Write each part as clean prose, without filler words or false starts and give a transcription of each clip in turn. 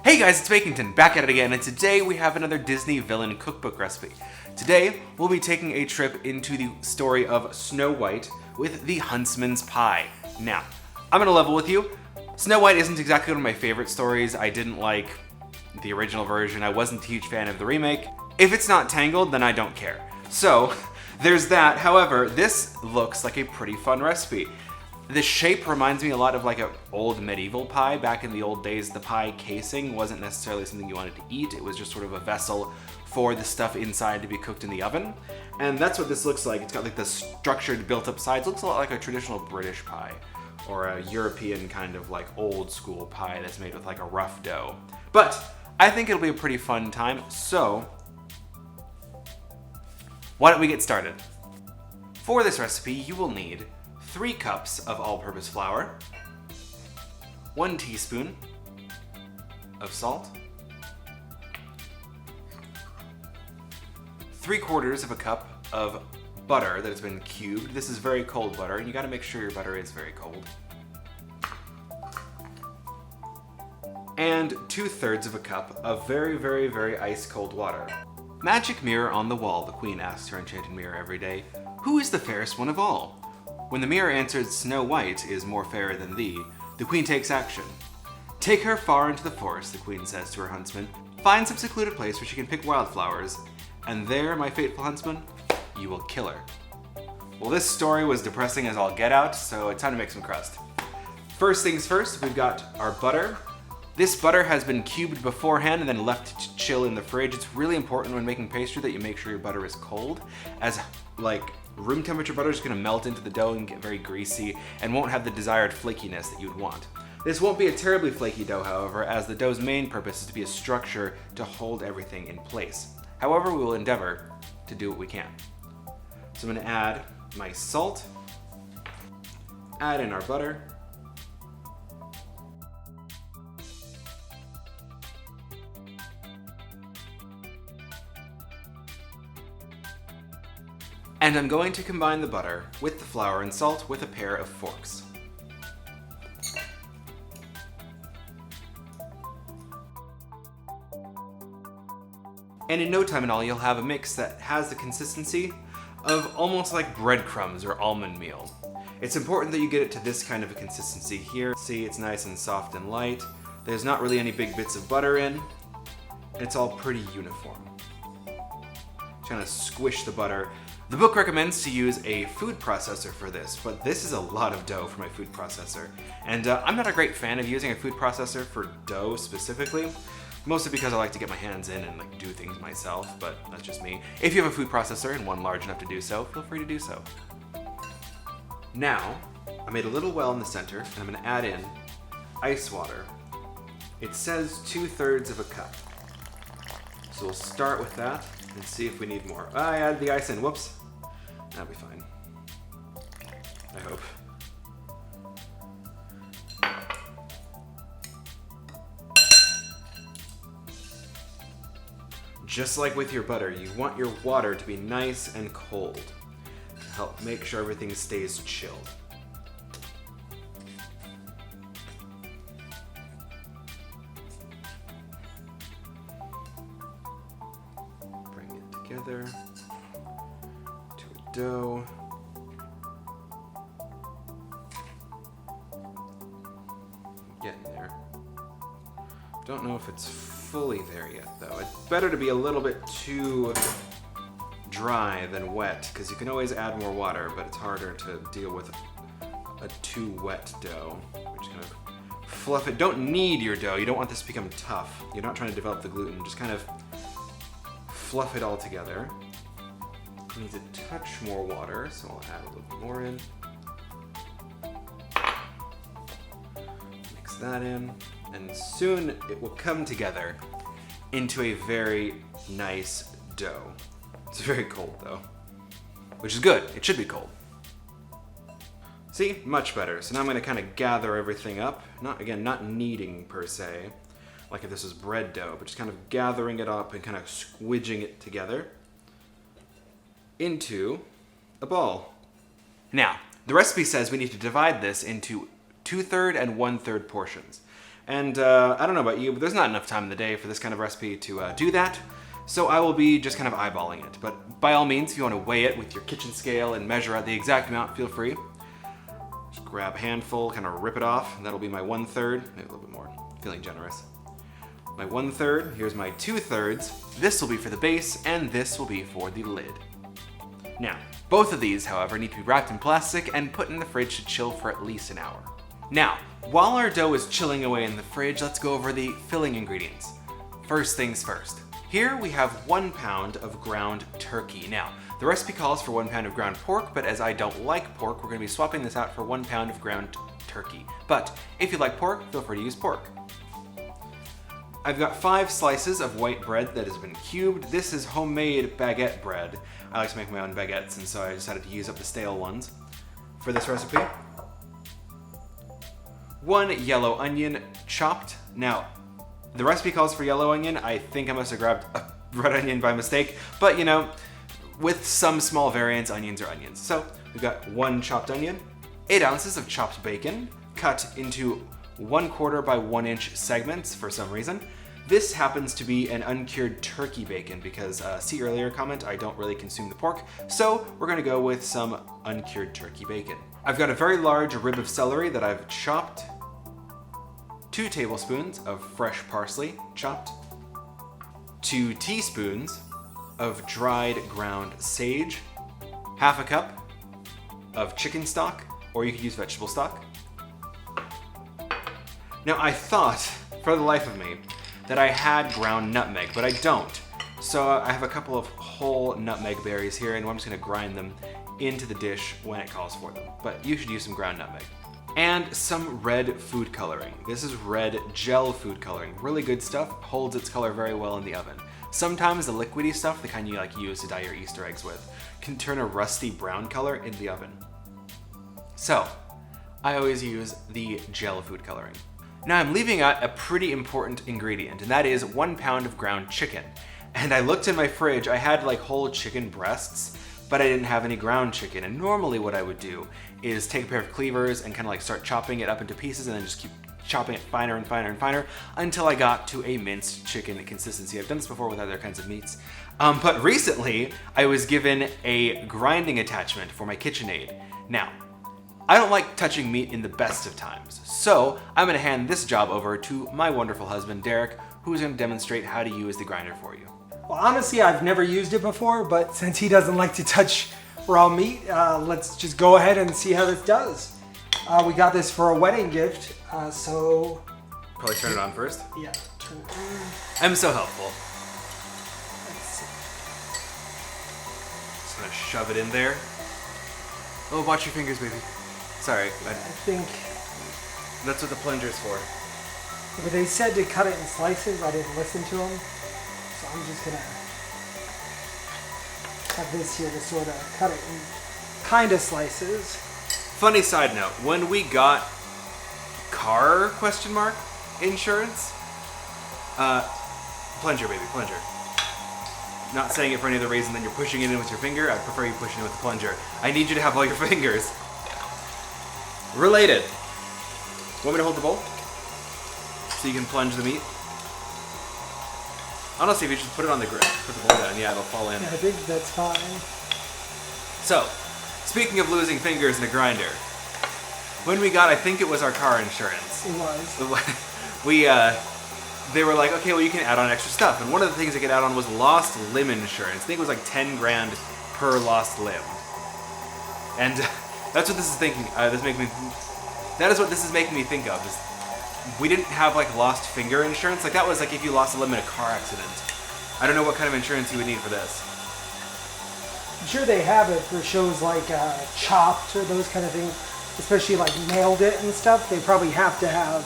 Hey guys, it's Bakington, back at it again, and today we have another Disney Villain Cookbook recipe. Today, we'll be taking a trip into the story of Snow White with the Huntsman's Pie. Now, I'm gonna level with you. Snow White isn't exactly one of my favorite stories. I didn't like the original version. I wasn't a huge fan of the remake. If it's not Tangled, then I don't care. So, there's that. However, this looks like a pretty fun recipe. The shape reminds me a lot of like an old medieval pie. Back in the old days, the pie casing wasn't necessarily something you wanted to eat. It was just sort of a vessel for the stuff inside to be cooked in the oven. And that's what this looks like. It's got like the structured built up sides. It looks a lot like a traditional British pie or a European kind of like old school pie that's made with like a rough dough. But I think it'll be a pretty fun time. So why don't we get started? For this recipe, you will need 3 cups of all-purpose flour, 1 teaspoon of salt, 3/4 of a cup of butter that has been cubed. This is very cold butter, and you gotta make sure your butter is very cold. And 2/3 of a cup of very, very, very ice-cold water. Magic mirror on the wall, the queen asks her enchanted mirror every day. Who is the fairest one of all? When the mirror answers, Snow White is more fair than thee, the queen takes action. Take her far into the forest, the queen says to her huntsman. Find some secluded place where she can pick wildflowers, and there, my fateful huntsman, you will kill her. Well, this story was depressing as all get out, so it's time to make some crust. First things first, we've got our butter. This butter has been cubed beforehand and then left to chill in the fridge. It's really important when making pastry that you make sure your butter is cold, as like room temperature butter is going to melt into the dough and get very greasy and won't have the desired flakiness that you'd want. This won't be a terribly flaky dough, however, as the dough's main purpose is to be a structure to hold everything in place. However, we will endeavor to do what we can. So I'm going to add my salt, add in our butter, and I'm going to combine the butter with the flour and salt with a pair of forks. And in no time at all, you'll have a mix that has the consistency of almost like breadcrumbs or almond meal. It's important that you get it to this kind of a consistency here. See, it's nice and soft and light. There's not really any big bits of butter in. It's all pretty uniform. Trying to squish the butter. The book recommends to use a food processor for this, but this is a lot of dough for my food processor. And I'm not a great fan of using a food processor for dough specifically, mostly because I like to get my hands in and like do things myself, but that's just me. If you have a food processor and one large enough to do so, feel free to do so. Now, I made a little well in the center, and I'm gonna add in ice water. It says 2/3 of a cup. So we'll start with that and see if we need more. I added the ice in, whoops. That'll be fine. I hope. Just like with your butter, you want your water to be nice and cold to help make sure everything stays chilled. Bring it together to a dough. Getting there. Don't know if it's fully there yet though. It's better to be a little bit too dry than wet, because you can always add more water, but it's harder to deal with a too wet dough, which kind of fluff it. Don't knead your dough. You don't want this to become tough. You're not trying to develop the gluten. Just kind of fluff it all together. It needs a touch more water, so I'll add a little bit more in. Mix that in, and soon it will come together into a very nice dough. It's very cold though, which is good. It should be cold. See, much better. So now I'm gonna kind of gather everything up. Not kneading per se, like if this was bread dough, but just kind of gathering it up and kind of squidging it together into a ball. Now, the recipe says we need to divide this into 2/3 and 1/3 portions. And I don't know about you, but there's not enough time in the day for this kind of recipe to do that. So I will be just kind of eyeballing it. But by all means, if you want to weigh it with your kitchen scale and measure out the exact amount, feel free. Just grab a handful, kind of rip it off. And that'll be my 1/3, maybe a little bit more, feeling generous. My 1/3, here's my 2/3. This will be for the base, and this will be for the lid. Now, both of these, however, need to be wrapped in plastic and put in the fridge to chill for at least an hour. Now, while our dough is chilling away in the fridge, let's go over the filling ingredients. First things first. Here we have 1 pound of ground turkey. Now, the recipe calls for 1 pound of ground pork, but as I don't like pork, we're gonna be swapping this out for 1 pound of ground turkey. But if you like pork, feel free to use pork. I've got 5 slices of white bread that has been cubed. This is homemade baguette bread. I like to make my own baguettes, and so I decided to use up the stale ones for this recipe. 1 yellow onion chopped. Now, the recipe calls for yellow onion. I think I must have grabbed a red onion by mistake, but you know, with some small variants, onions are onions. So we've got 1 chopped onion, 8 ounces of chopped bacon, cut into 1/4 by 1 inch segments for some reason. This happens to be an uncured turkey bacon because, see earlier comment, I don't really consume the pork, so we're gonna go with some uncured turkey bacon. I've got a very large rib of celery that I've chopped, 2 tablespoons of fresh parsley chopped, 2 teaspoons of dried ground sage, 1/2 cup of chicken stock, or you could use vegetable stock. Now I thought, for the life of me, that I had ground nutmeg, but I don't. So I have a couple of whole nutmeg berries here, and I'm just gonna grind them into the dish when it calls for them. But you should use some ground nutmeg. And some red food coloring. This is red gel food coloring. Really good stuff, holds its color very well in the oven. Sometimes the liquidy stuff, the kind you like use to dye your Easter eggs with, can turn a rusty brown color in the oven. So, I always use the gel food coloring. Now I'm leaving out a pretty important ingredient, and that is 1 pound of ground chicken. And I looked in my fridge, I had like whole chicken breasts, but I didn't have any ground chicken. And normally what I would do is take a pair of cleavers and kind of like start chopping it up into pieces and then just keep chopping it finer and finer and finer until I got to a minced chicken consistency. I've done this before with other kinds of meats. But recently I was given a grinding attachment for my KitchenAid. Now, I don't like touching meat in the best of times, so I'm gonna hand this job over to my wonderful husband, Derek, who's gonna demonstrate how to use the grinder for you. Well, honestly, I've never used it before, but since he doesn't like to touch raw meat, let's just go ahead and see how this does. We got this for a wedding gift, so... Probably turn it on first? Yeah, turn it on. I'm so helpful. Let's see. Just gonna shove it in there. Oh, watch your fingers, baby. Sorry, I think... that's what the plunger's for. But they said to cut it in slices. I didn't listen to them. So I'm just gonna have this here to sort of cut it in kind of slices. Funny side note, when we got car insurance, plunger, baby, plunger. Not saying it for any other reason than you're pushing it in with your finger. I'd prefer you pushing it with the plunger. I need you to have all your fingers. Related. Want me to hold the bowl? So you can plunge the meat? Honestly, if you just put it on the grill, put the bowl down, yeah, it'll fall in. Yeah, I think that's fine. So, speaking of losing fingers in a grinder, when we got, I think it was our car insurance. It was. They were like, okay, well you can add on extra stuff. And one of the things they could add on was lost limb insurance. I think it was like 10 grand per lost limb. And that's what this is thinking. That is what this is making me think of. Is we didn't have like lost finger insurance. Like that was like if you lost a limb in a car accident. I don't know what kind of insurance you would need for this. I'm sure they have it for shows like Chopped or those kind of things, especially like Nailed It and stuff. They probably have to have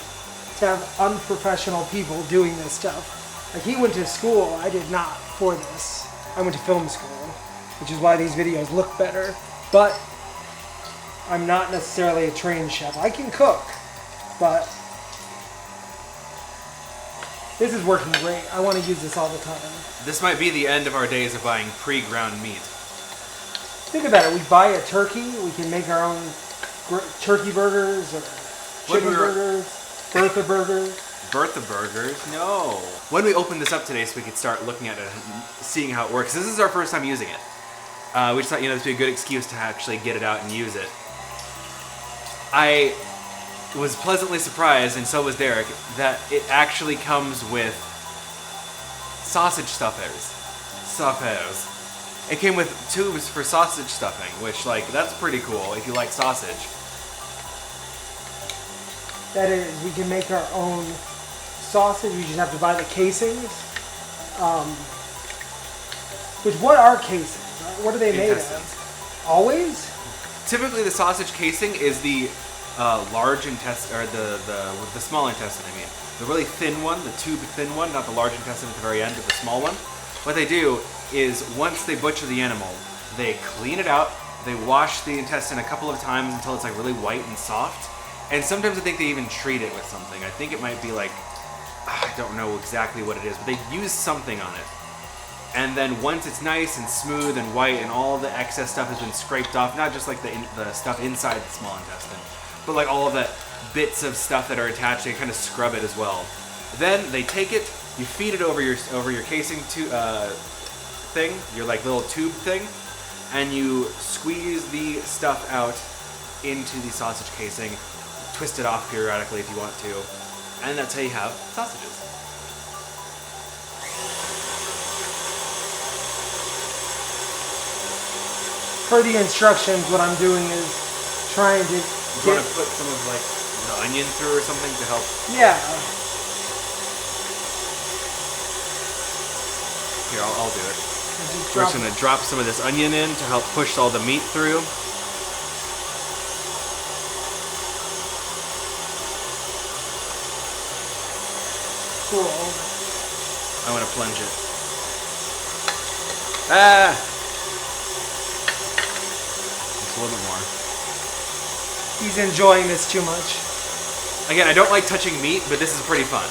unprofessional people doing this stuff. Like he went to school. I did not for this. I went to film school, which is why these videos look better. But I'm not necessarily a trained chef. I can cook, but this is working great. I want to use this all the time. This might be the end of our days of buying pre-ground meat. Think about it. We buy a turkey. We can make our own turkey burgers or chicken burgers, Bertha burgers. Bertha burgers, no. When we opened this up today so we could start looking at it and seeing how it works, this is our first time using it. We just thought, this would be a good excuse to actually get it out and use it. I was pleasantly surprised, and so was Derek, that it actually comes with sausage stuffers. It came with tubes for sausage stuffing, which, that's pretty cool if you like sausage. That is, we can make our own sausage. We just have to buy the casings. What are casings? What are they made of? Always? Typically, the sausage casing is the large intestine, or the small intestine. I mean, the really thin one, the tube thin one, not the large intestine at the very end, but the small one. What they do is once they butcher the animal, they clean it out. They wash the intestine a couple of times until it's really white and soft. And sometimes I think they even treat it with something. I think it might be I don't know exactly what it is, but they use something on it. And then once it's nice and smooth and white and all the excess stuff has been scraped off, not just the stuff inside the small intestine, but all of the bits of stuff that are attached, they kind of scrub it as well. Then they take it, you feed it over your casing thing, your little tube thing, and you squeeze the stuff out into the sausage casing, twist it off periodically if you want to, and that's how you have sausages. Per the instructions, what I'm doing is trying to You want to put some of the onion through or something to help? Yeah. Here, I'll do it. We're just going to drop some of this onion in to help push all the meat through. Cool. I want to plunge it. Ah! Just a little bit more. He's enjoying this too much. Again, I don't like touching meat, but this is pretty fun.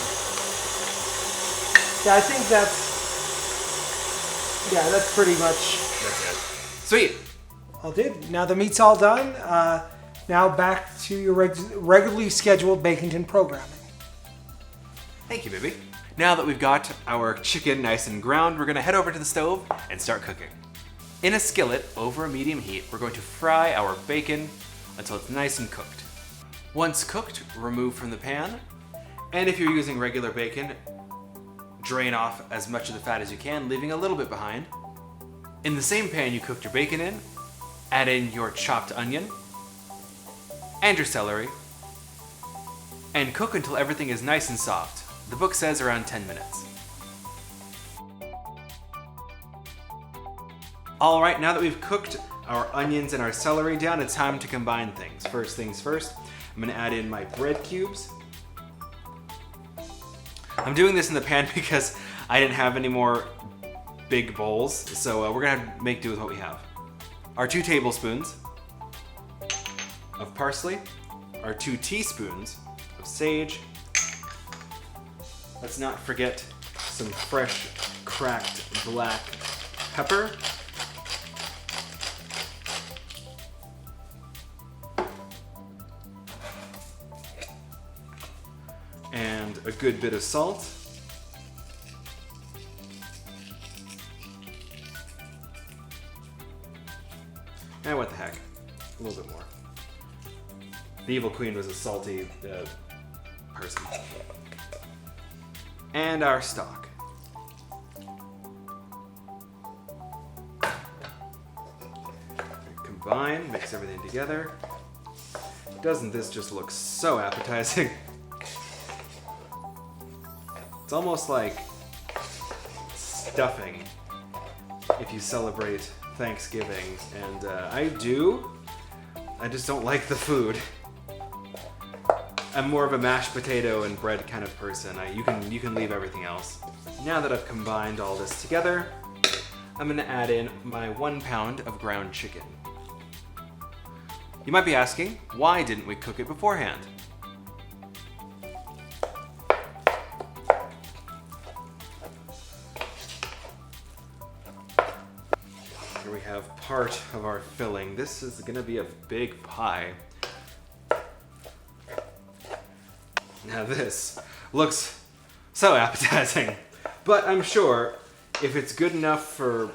Yeah, I think that's pretty much... That's it. Sweet! All did. Now the meat's all done. Now back to your regularly scheduled Bakington programming. Thank you, baby. Now that we've got our chicken nice and browned, we're going to head over to the stove and start cooking. In a skillet over a medium heat, we're going to fry our bacon until it's nice and cooked. Once cooked, remove from the pan. And if you're using regular bacon, drain off as much of the fat as you can, leaving a little bit behind. In the same pan you cooked your bacon in, add in your chopped onion and your celery, and cook until everything is nice and soft. The book says around 10 minutes. All right, now that we've cooked our onions and our celery down, it's time to combine things. First things first, I'm gonna add in my bread cubes. I'm doing this in the pan because I didn't have any more big bowls, so we're gonna have to make do with what we have. Our 2 tablespoons of parsley, our 2 teaspoons of sage. Let's not forget some fresh cracked black pepper. And a good bit of salt. And what the heck, a little bit more. The Evil Queen was a salty person. And our stock. Combine, mix everything together. Doesn't this just look so appetizing? It's almost like stuffing if you celebrate Thanksgiving, and I do. I just don't like the food. I'm more of a mashed potato and bread kind of person. You can leave everything else. Now that I've combined all this together, I'm gonna add in my 1 pound of ground chicken. You might be asking, why didn't we cook it beforehand? Here we have part of our filling. This is gonna be a big pie. Now this Looks so appetizing. But I'm sure if it's good enough for...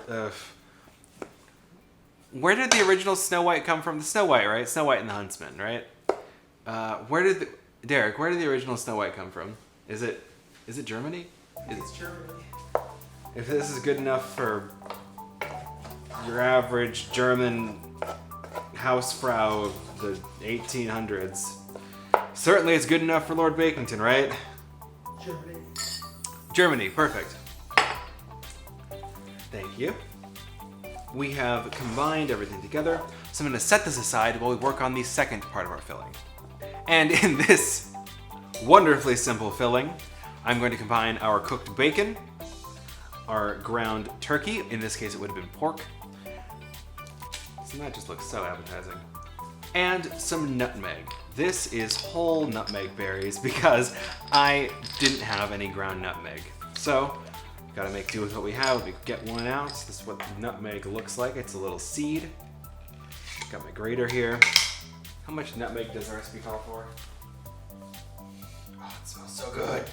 where did the original Snow White come from? The Snow White, right? Snow White and the Huntsman, right? Derek, where did the original Snow White come from? Is it Germany? It's Germany. If this is good enough for your average German Hausfrau of the 1800s, certainly it's good enough for Lord Bakington, right? Germany. Germany, perfect. Thank you. We have combined everything together, so I'm going to set this aside while we work on the second part of our filling. And in this wonderfully simple filling, I'm going to combine our cooked bacon, our ground turkey, in this case it would have been pork. So that just looks so appetizing. And some nutmeg. This is whole nutmeg berries because I didn't have any ground nutmeg. So, gotta make do with what we have. We get 1 ounce. This is what nutmeg looks like. It's a little seed. Got my grater here. How much nutmeg does the recipe call for? Oh, it smells so good.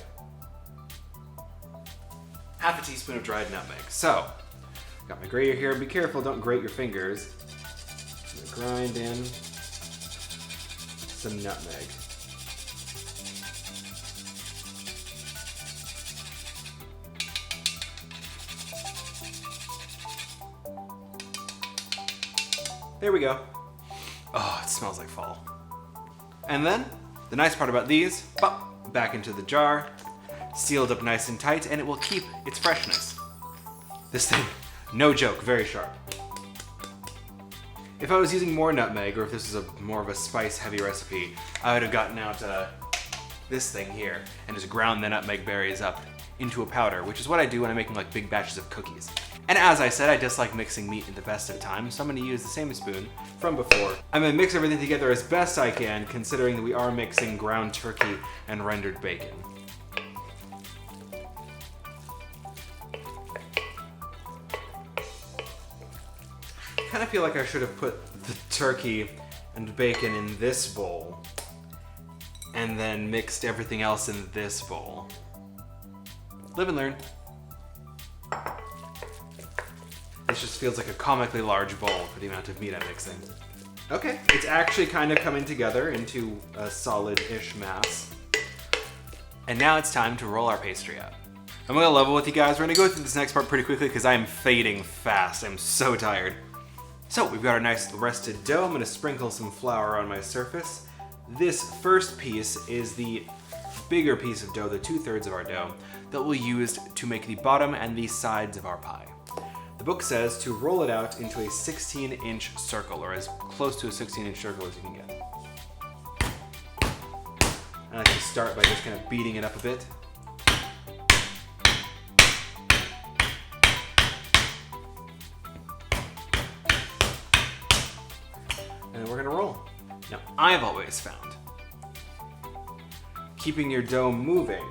Half a teaspoon of dried nutmeg. So, got my grater here. Be careful, don't grate your fingers. I'm gonna grind in some nutmeg. There we go. Oh, it smells like fall. And then, the nice part about these, pop, back into the jar, sealed up nice and tight, and it will keep its freshness. This thing, no joke, very sharp. If I was using more nutmeg, or if this was more of a spice-heavy recipe, I would have gotten out this thing here and just ground the nutmeg berries up into a powder, which is what I do when I'm making like big batches of cookies. And as I said, I dislike mixing meat at the best of times, so I'm going to use the same spoon from before. I'm going to mix everything together as best I can, considering that we are mixing ground turkey and rendered bacon. I kind of feel like I should have put the turkey and bacon in this bowl and then mixed everything else in this bowl. Live and learn. This just feels like a comically large bowl for the amount of meat I'm mixing. Okay, it's actually kind of coming together into a solid-ish mass. And now it's time to roll our pastry out. I'm gonna level with you guys. We're gonna go through this next part pretty quickly because I am fading fast. I'm so tired. So we've got our nice rested dough. I'm gonna sprinkle some flour on my surface. This first piece is the bigger piece of dough, the 2/3 of our dough, that we'll use to make the bottom and the sides of our pie. The book says to roll it out into a 16-inch circle, or as close to a 16-inch circle as you can get. I like to start by just kind of beating it up a bit. And then we're gonna roll. Now, I've always found keeping your dough moving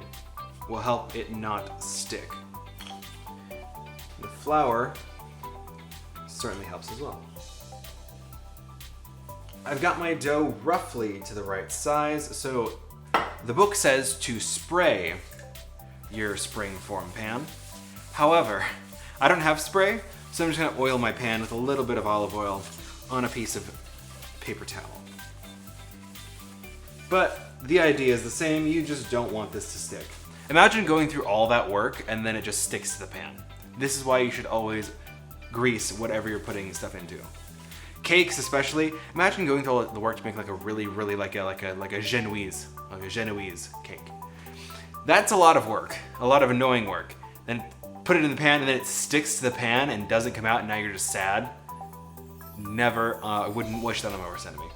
will help it not stick. The flour certainly helps as well. I've got my dough roughly to the right size, so the book says to spray your spring-form pan. However, I don't have spray, so I'm just gonna oil my pan with a little bit of olive oil on a piece of paper towel. But the idea is the same, you just don't want this to stick. Imagine going through all that work and then it just sticks to the pan. This is why you should always grease whatever you're putting stuff into. Cakes especially, imagine going through all the work to make like a really like a Genoese cake. That's a lot of work, a lot of annoying work. Then put it in the pan and then it sticks to the pan and doesn't come out and now you're just sad. Never, I wouldn't wish that on my worst enemy.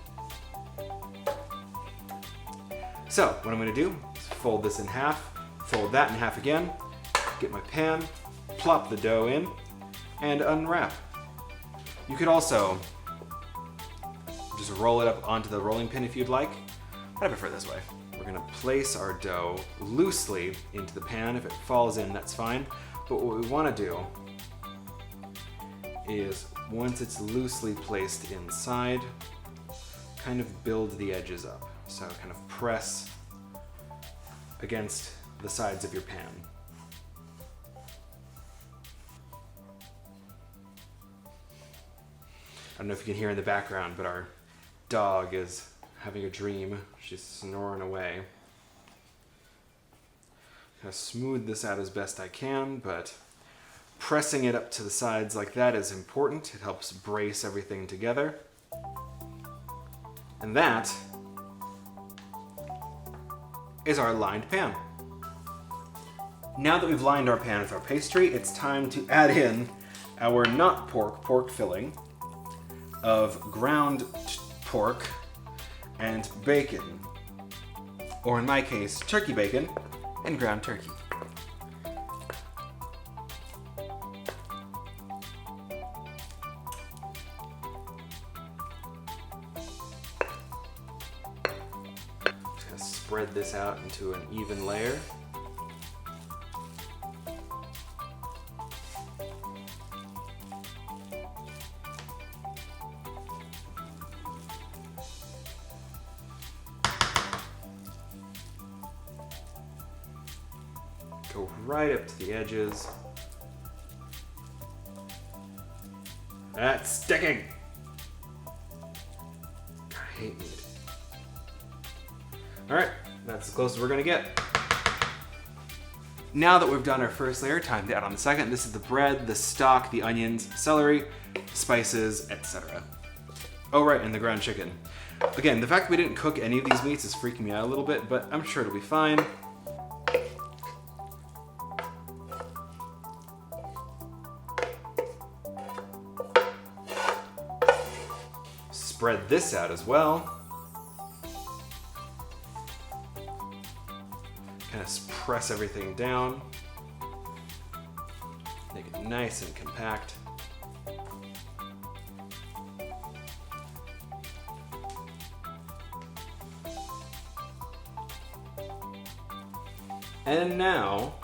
So, what I'm gonna do is fold this in half, fold that in half again, get my pan, plop the dough in, and unwrap. You could also just roll it up onto the rolling pin if you'd like, but I prefer this way. We're gonna place our dough loosely into the pan. If it falls in, that's fine. But what we wanna do is, once it's loosely placed inside, kind of build the edges up. So kind of press against the sides of your pan. I don't know if you can hear in the background, but our dog is having a dream. She's snoring away. Kind of smooth this out as best I can, but pressing it up to the sides like that is important. It helps brace everything together. And that is our lined pan. Now that we've lined our pan with our pastry, it's time to add in our not pork filling of ground pork and bacon, or in my case, turkey bacon and ground turkey. Just gonna spread this out into an even layer. Go right up to the edges. That's sticking! I hate meat. Alright, that's as close as we're gonna get. Now that we've done our first layer, time to add on the second. This is the bread, the stock, the onions, celery, spices, etc. Oh right, and the ground chicken. Again, the fact that we didn't cook any of these meats is freaking me out a little bit, but I'm sure it'll be fine. Spread this out as well. Kind of press everything down. Make it nice and compact. And now,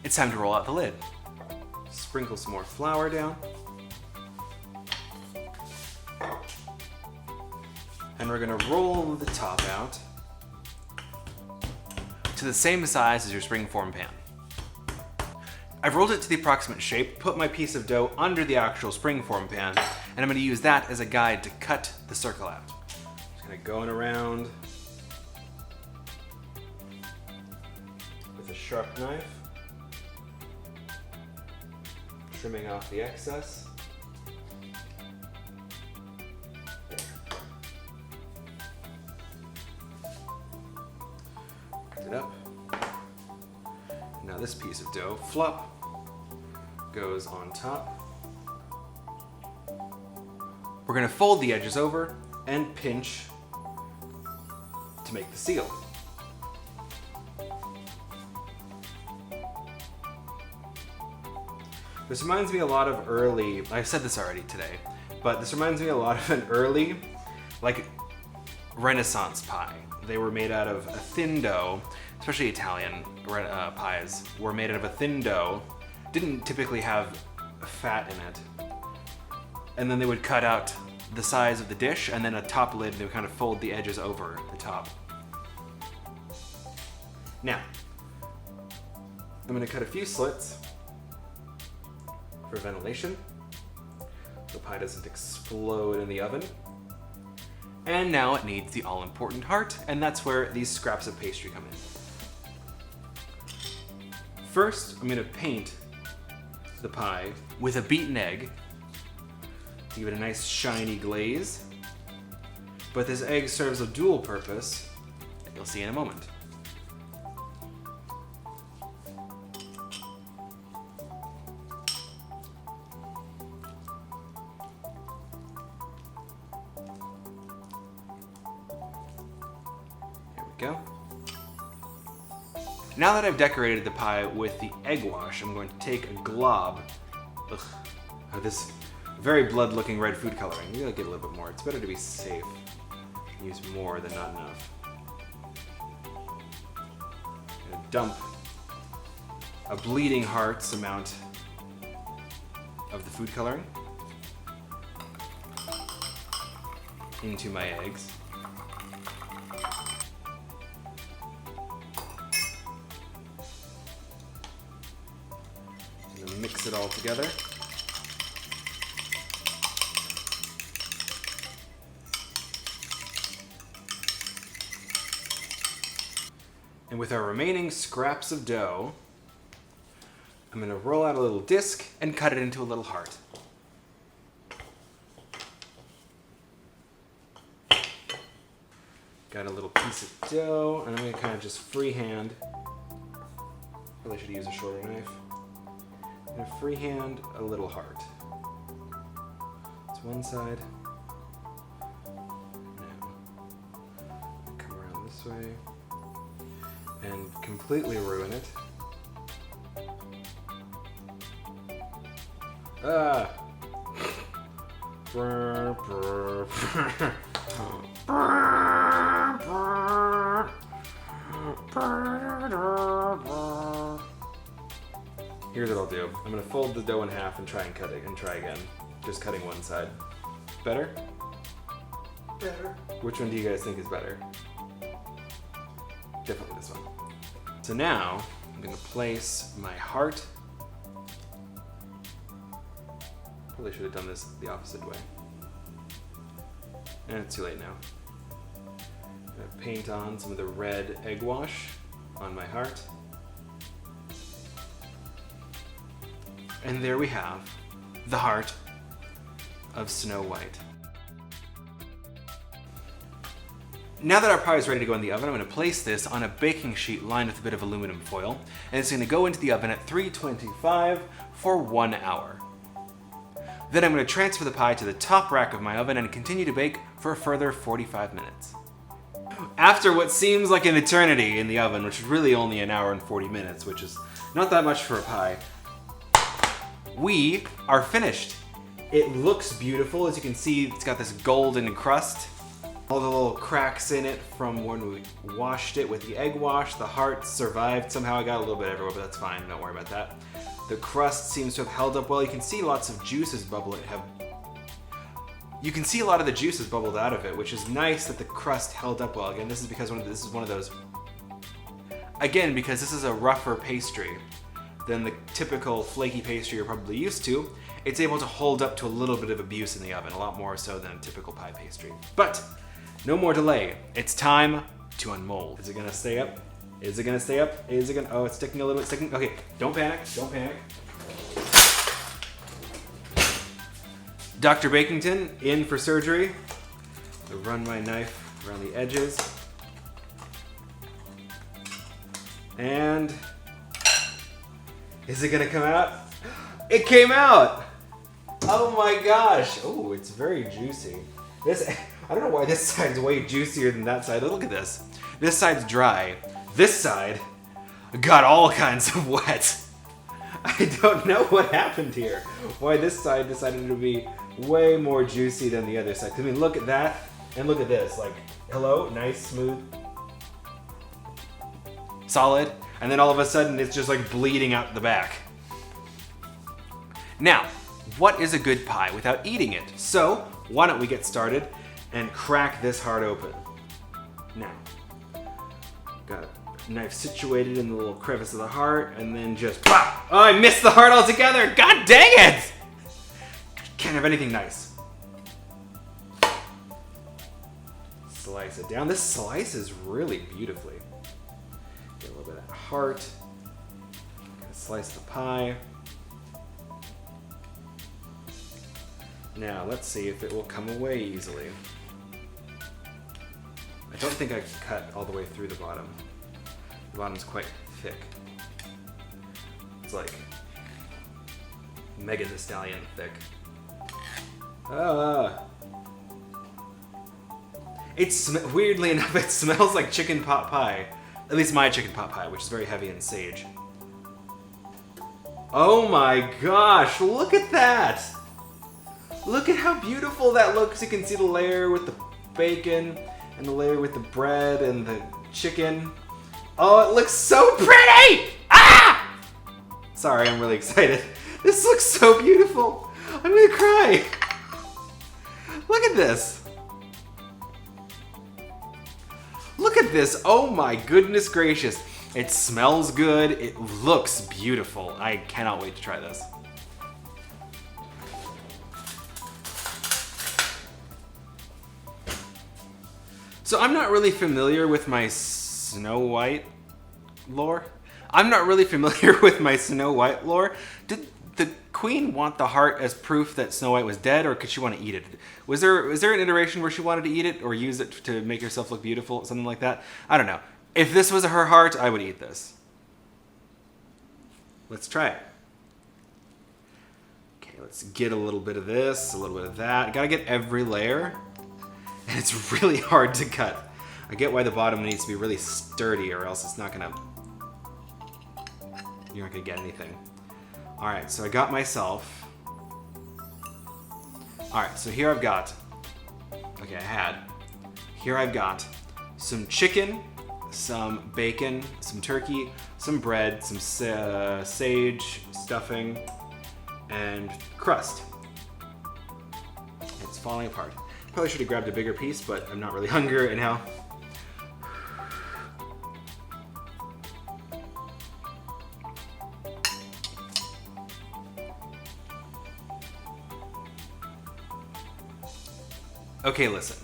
it's time to roll out the lid. Sprinkle some more flour down. And we're gonna roll the top out to the same size as your springform pan. I've rolled it to the approximate shape, put my piece of dough under the actual springform pan, and I'm gonna use that as a guide to cut the circle out. Just gonna going around with a sharp knife, trimming off the excess. It up. Now this piece of dough, flop, goes on top. We're gonna fold the edges over and pinch to make the seal. This reminds me a lot of early, I've said this already today, but this reminds me a lot of an early, like, Renaissance pie. They were made out of a thin dough, especially Italian pies were made out of a thin dough, didn't typically have fat in it. And then they would cut out the size of the dish and then a top lid, and they would kind of fold the edges over the top. Now, I'm gonna cut a few slits for ventilation. The pie doesn't explode in the oven. And now it needs the all-important heart, and that's where these scraps of pastry come in. First, I'm gonna paint the pie with a beaten egg to give it a nice shiny glaze. But this egg serves a dual purpose that you'll see in a moment. Go. Now that I've decorated the pie with the egg wash, I'm going to take a glob of this very blood-looking red food coloring. You gotta get a little bit more. It's better to be safe. Use more than not enough. I'm gonna dump a bleeding heart's amount of the food coloring into my eggs. mix it all together. And with our remaining scraps of dough, I'm going to roll out a little disc and cut it into a little heart. Got a little piece of dough, and I'm going to kind of just freehand. Probably should use a shorter knife. I'm going to freehand a little heart. It's one side. Now, come around this way and completely ruin it. Ah! Here's what I'll do. I'm gonna fold the dough in half and try and cut it and try again. Just cutting one side. Better? Better. Which one do you guys think is better? Definitely this one. So now, I'm gonna place my heart. Probably should have done this the opposite way. And it's too late now. I'm gonna paint on some of the red egg wash on my heart. And there we have the heart of Snow White. Now that our pie is ready to go in the oven, I'm going to place this on a baking sheet lined with a bit of aluminum foil, and it's going to go into the oven at 325 for 1 hour. Then I'm going to transfer the pie to the top rack of my oven and continue to bake for a further 45 minutes. After what seems like an eternity in the oven, which is really only an hour and 40 minutes, which is not that much for a pie, we are finished. It looks beautiful. As you can see, it's got this golden crust. All the little cracks in it from when we washed it with the egg wash. The heart survived. Somehow I got a little bit everywhere, but that's fine. Don't worry about that. The crust seems to have held up well. You can see lots of juices bubbling. You can see a lot of the juices bubbled out of it, which is nice that the crust held up well. Again, this is because this is one of those. Again, because this is a rougher pastry than the typical flaky pastry you're probably used to, it's able to hold up to a little bit of abuse in the oven, a lot more so than a typical pie pastry. But no more delay. It's time to unmold. Is it gonna stay up? Is it gonna stay up? Is it gonna, oh, it's sticking a little bit, sticking. Okay, don't panic, don't panic. Dr. Bakington, in for surgery. I run my knife around the edges. And is it gonna come out? It came out! Oh my gosh. Oh, it's very juicy. I don't know why this side's way juicier than that side. Look at this. This side's dry. This side got all kinds of wet. I don't know what happened here. Why this side decided to be way more juicy than the other side. I mean, look at that and look at this. Like, hello, nice, smooth, solid. And then all of a sudden it's just like bleeding out the back. Now, what is a good pie without eating it? So, why don't we get started and crack this heart open. Now, got a knife situated in the little crevice of the heart, and then just pop! Oh, I missed the heart altogether! God dang it! Can't have anything nice. Slice it down. This slices really beautifully. Get a little bit of that heart. Gonna slice the pie. Now, let's see if it will come away easily. I don't think I cut all the way through the bottom. The bottom's quite thick. It's like Megan Thee Stallion thick. Weirdly enough, it smells like chicken pot pie. At least my chicken pot pie, which is very heavy in sage. Oh my gosh, look at that! Look at how beautiful that looks. You can see the layer with the bacon and the layer with the bread and the chicken. Oh, it looks so pretty! Ah! Sorry, I'm really excited. This looks so beautiful. I'm gonna cry. Look at this. Look at this. Oh my goodness gracious. It smells good. It looks beautiful. I cannot wait to try this. So I'm not really familiar with my Snow White lore. Did the queen want the heart as proof that Snow White was dead, or could she want to eat it? Was there an iteration where she wanted to eat it or use it to make herself look beautiful, something like that? I don't know. If this was her heart, I would eat this. Let's try it. Okay, let's get a little bit of this, a little bit of that. Gotta get every layer. And it's really hard to cut. I get why the bottom needs to be really sturdy, or else it's not gonna... You're not gonna get anything. Alright, so I got myself... Alright, so here I've got... Okay, Here I've got some chicken, some bacon, some turkey, some bread, some sage, stuffing, and crust. It's falling apart. Probably should have grabbed a bigger piece, but I'm not really hungry right now. Okay, listen.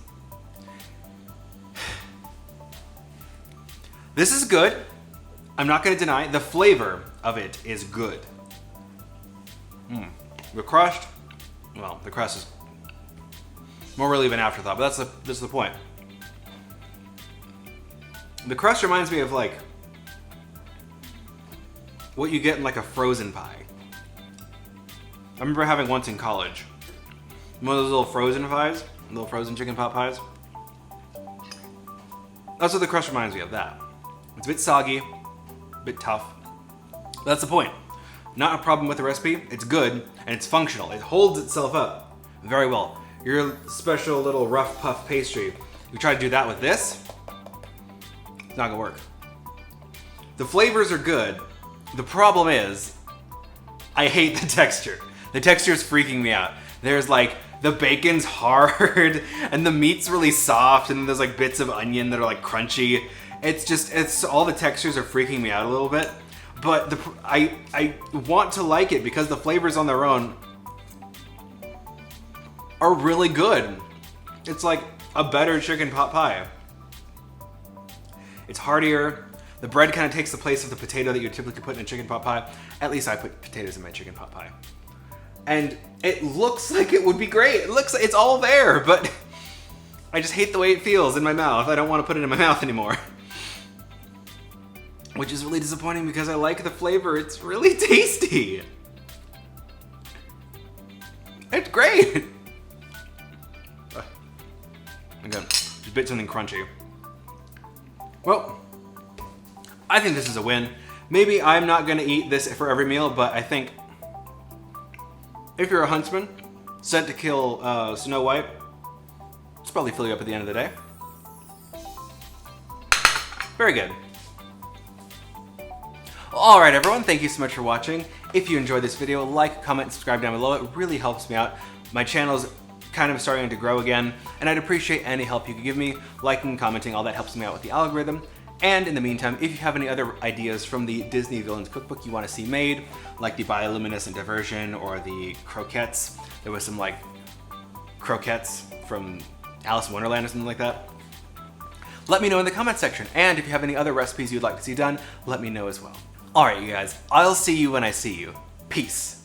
This is good. I'm not going to deny the flavor of it is good. The crust, well, the crust is more really of an afterthought, but that's the point. The crust reminds me of like what you get in like a frozen pie. I remember having once in college one of those little frozen pies, little frozen chicken pot pies. That's what the crust reminds me of, that. It's a bit soggy, a bit tough. That's the point. Not a problem with the recipe. It's good and it's functional. It holds itself up very well. Your special little rough puff pastry, you try to do that with this, it's not gonna work. The flavors are good. The problem is, I hate the texture. The texture is freaking me out. There's like, the bacon's hard and the meat's really soft, and there's like bits of onion that are like crunchy. It's all the textures are freaking me out a little bit. But I want to like it because the flavors on their own are really good. It's like a better chicken pot pie. It's heartier. The bread kind of takes the place of the potato that you typically put in a chicken pot pie. At least I put potatoes in my chicken pot pie. And it looks like it would be great. It looks like it's all there, but I just hate the way it feels in my mouth. I don't want to put it in my mouth anymore. Which is really disappointing because I like the flavor. It's really tasty. It's great. Okay, just bit something crunchy. Well, I think this is a win. Maybe I'm not gonna eat this for every meal, but I think if you're a huntsman sent to kill Snow White, it's probably fill you up at the end of the day. Very good. Alright everyone, thank you so much for watching. If you enjoyed this video, like, comment, and subscribe down below. It really helps me out. My channel's kind of starting to grow again, and I'd appreciate any help you could give me. Liking, commenting, all that helps me out with the algorithm. And in the meantime, if you have any other ideas from the Disney Villains Cookbook you want to see made, like the bioluminescent diversion or the croquettes, there was some like croquettes from Alice in Wonderland or something like that, let me know in the comment section. And if you have any other recipes you'd like to see done, let me know as well. Alright you guys, I'll see you when I see you. Peace.